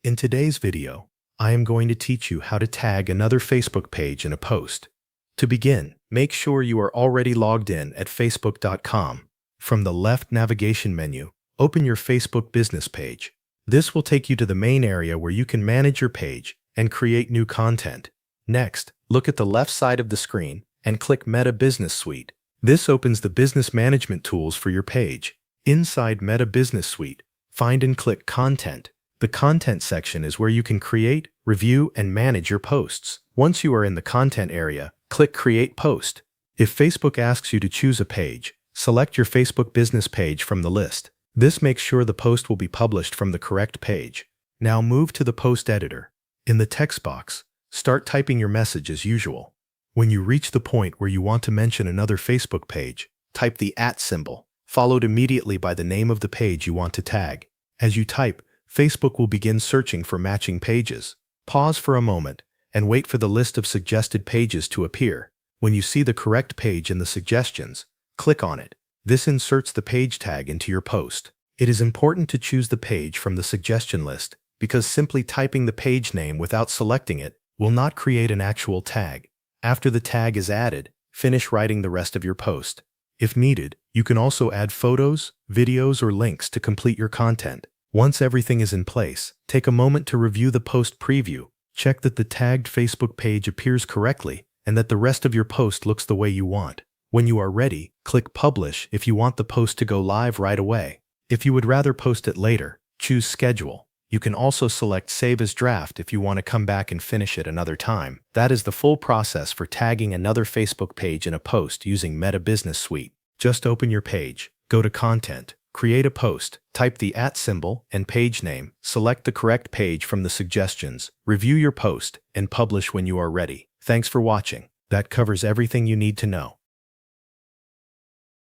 In today's video, I am going to teach you how to tag another Facebook page in a post. To begin, make sure you are already logged in at facebook.com. From the left navigation menu, open your Facebook business page. This will take you to the main area where you can manage your page and create new content. Next, look at the left side of the screen and click Meta Business Suite. This opens the business management tools for your page. Inside Meta Business Suite, find and click Content. The Content section is where you can create, review, and manage your posts. Once you are in the Content area, click Create Post. If Facebook asks you to choose a page, select your Facebook business page from the list. This makes sure the post will be published from the correct page. Now move to the Post Editor. In the text box, start typing your message as usual. When you reach the point where you want to mention another Facebook page, type the @ symbol, followed immediately by the name of the page you want to tag. As you type, Facebook will begin searching for matching pages. Pause for a moment and wait for the list of suggested pages to appear. When you see the correct page in the suggestions, click on it. This inserts the page tag into your post. It is important to choose the page from the suggestion list because simply typing the page name without selecting it will not create an actual tag. After the tag is added, finish writing the rest of your post. If needed, you can also add photos, videos, or links to complete your content. Once everything is in place, take a moment to review the post preview. Check that the tagged Facebook page appears correctly and that the rest of your post looks the way you want. When you are ready, click Publish if you want the post to go live right away. If you would rather post it later, choose Schedule. You can also select Save as Draft if you want to come back and finish it another time. That is the full process for tagging another Facebook page in a post using Meta Business Suite. Just open your page, go to Content, create a post, type the @ symbol and page name, select the correct page from the suggestions, review your post, and publish when you are ready. Thanks for watching. That covers everything you need to know.